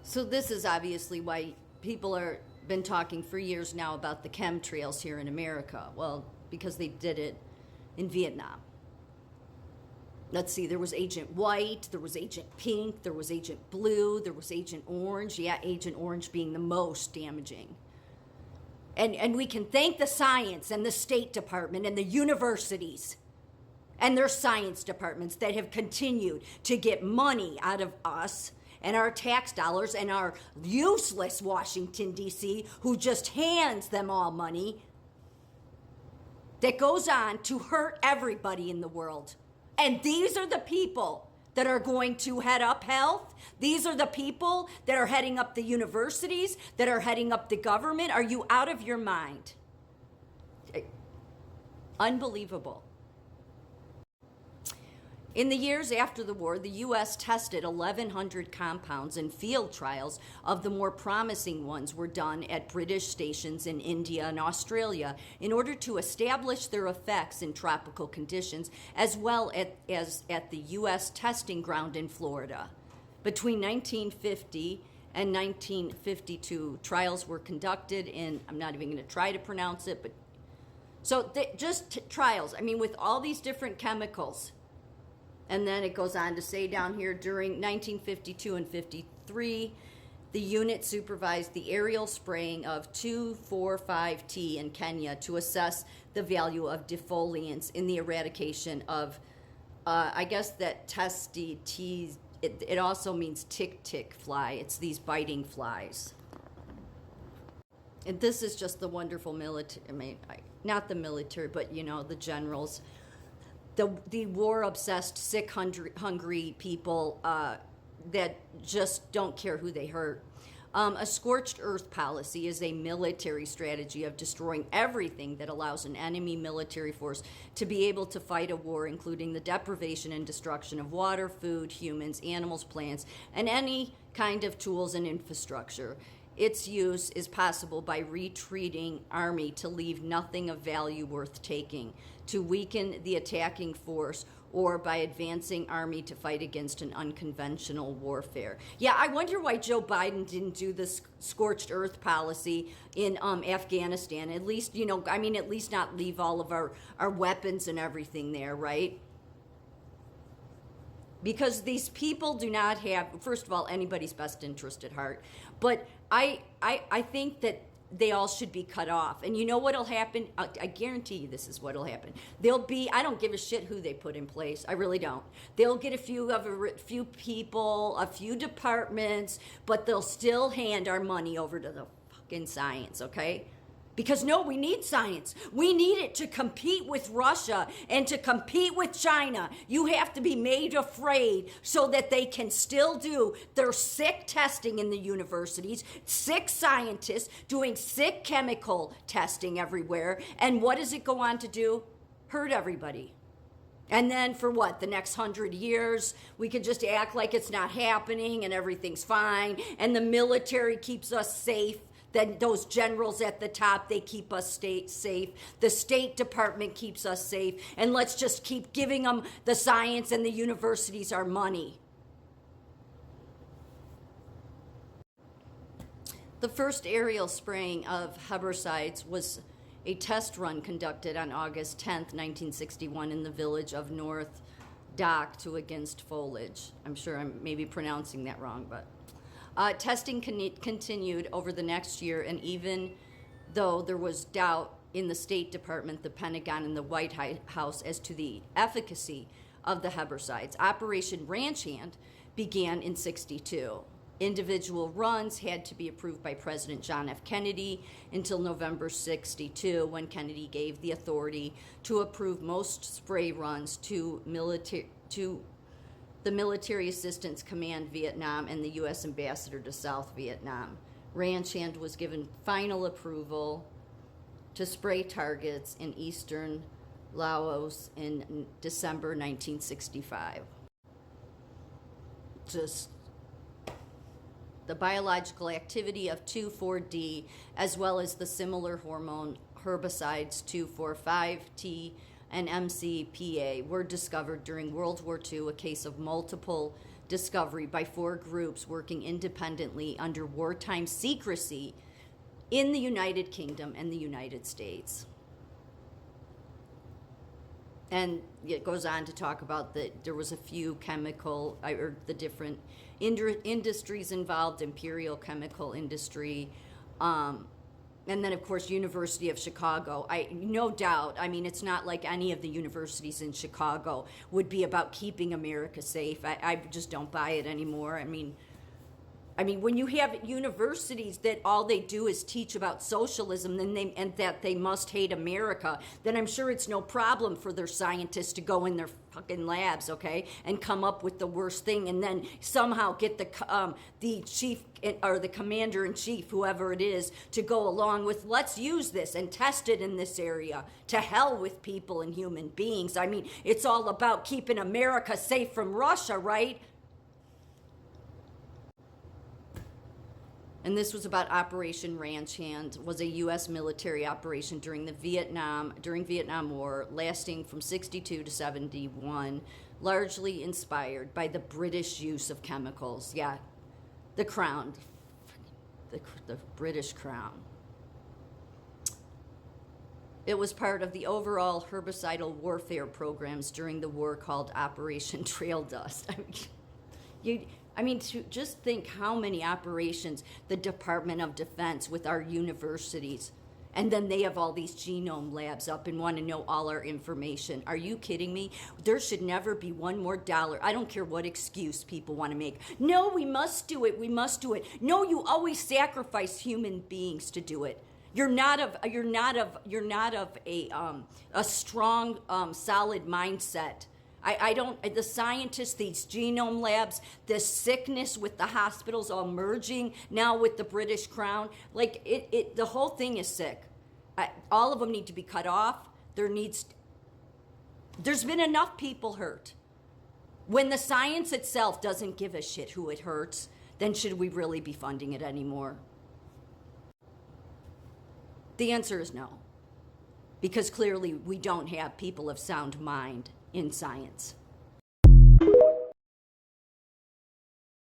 So this is obviously why people are been talking for years now about the chemtrails here in America. Well, because they did it in Vietnam. Let's see, there was Agent White, there was Agent Pink, there was Agent Blue, there was Agent Orange. Yeah, Agent Orange being the most damaging. And we can thank the science and the State Department and the universities and their science departments that have continued to get money out of us and our tax dollars and our useless Washington, D.C., who just hands them all money that goes on to hurt everybody in the world. And these are the people that are going to head up health. These are the people that are heading up the universities, that are heading up the government. Are you out of your mind? Unbelievable. In the years after the war, the U.S. tested 1,100 compounds, and field trials of the more promising ones were done at British stations in India and Australia in order to establish their effects in tropical conditions, as well as at the U.S. testing ground in Florida. Between 1950 and 1952, trials were conducted in, I'm not even going to try to pronounce it, but so trials, I mean, with all these different chemicals. And then it goes on to say down here, during 1952 and 53, the unit supervised the aerial spraying of 2,4,5-T in Kenya to assess the value of defoliants in the eradication of, I guess that T, it also means tick fly. It's these biting flies. And this is just the wonderful military, I mean, not the military, but, you know, the generals. The war-obsessed, sick, hungry people that just don't care who they hurt. A scorched earth policy is a military strategy of destroying everything that allows an enemy military force to be able to fight a war, including the deprivation and destruction of water, food, humans, animals, plants, and any kind of tools and infrastructure. Its use is possible by retreating army to leave nothing of value worth taking, to weaken the attacking force, or by advancing army to fight against an unconventional warfare. Yeah, I wonder why Joe Biden didn't do this scorched earth policy in Afghanistan. At least, you know, I mean, at least not leave all of our weapons and everything there, right? Because these people do not have, first of all, anybody's best interest at heart. But I think that they all should be cut off. And you know what'll happen? I guarantee you this is what'll happen. They'll be, I don't give a shit who they put in place. I really don't. They'll get a few people, a few departments, but they'll still hand our money over to the fucking science, okay? Because no, we need science. We need it to compete with Russia and to compete with China. You have to be made afraid so that they can still do their sick testing in the universities, sick scientists doing sick chemical testing everywhere. And what does it go on to do? Hurt everybody. And then for what, the next 100 years, we could just act like it's not happening and everything's fine. And the military keeps us safe. Then those generals at the top, they keep us safe. The State Department keeps us safe. And let's just keep giving them the science and the universities our money. The first aerial spraying of herbicides was a test run conducted on August 10th, 1961 in the village of North Dock to against foliage. I'm sure I'm maybe pronouncing that wrong, but testing continued over the next year, and even though there was doubt in the State Department, the Pentagon, and the White House as to the efficacy of the herbicides, Operation Ranch Hand began in '62. Individual runs had to be approved by President John F. Kennedy until November '62, when Kennedy gave the authority to approve most spray runs to the Military Assistance Command Vietnam and the U.S. Ambassador to South Vietnam. Ranch Hand was given final approval to spray targets in eastern Laos in December 1965. Just the biological activity of 2,4-D, as well as the similar hormone herbicides 2,4,5-T and MCPA, were discovered during World War II, a case of multiple discovery by 4 groups working independently under wartime secrecy in the United Kingdom and the United States. And it goes on to talk about that there was a few chemical, or the different industries involved, Imperial Chemical Industry, and then, of course, University of Chicago. No doubt, I mean, it's not like any of the universities in Chicago would be about keeping America safe. I just don't buy it anymore. I mean, when you have universities that all they do is teach about socialism and that they must hate America, then I'm sure it's no problem for their scientists to go in their fucking labs, okay, and come up with the worst thing, and then somehow get the chief or the commander-in-chief, whoever it is, to go along with, let's use this and test it in this area. To hell with people and human beings. I mean, it's all about keeping America safe from Russia, right? And this was about Operation Ranch Hand, was a U.S. military operation during Vietnam War, lasting from 62 to 71, largely inspired by the British use of chemicals. Yeah, the Crown, the British Crown. It was part of the overall herbicidal warfare programs during the war called Operation Trail Dust. To just think how many operations the Department of Defense with our universities, and then they have all these genome labs up and want to know all our information. Are you kidding me? There should never be one more dollar. I don't care what excuse people want to make. No, we must do it. We must do it. No, you always sacrifice human beings to do it. You're not of a strong, solid mindset. The scientists, these genome labs, this sickness with the hospitals all merging now with the British Crown, the whole thing is sick. All of them need to be cut off. There's been enough people hurt. When the science itself doesn't give a shit who it hurts, then should we really be funding it anymore? The answer is no, because clearly we don't have people of sound mind in science.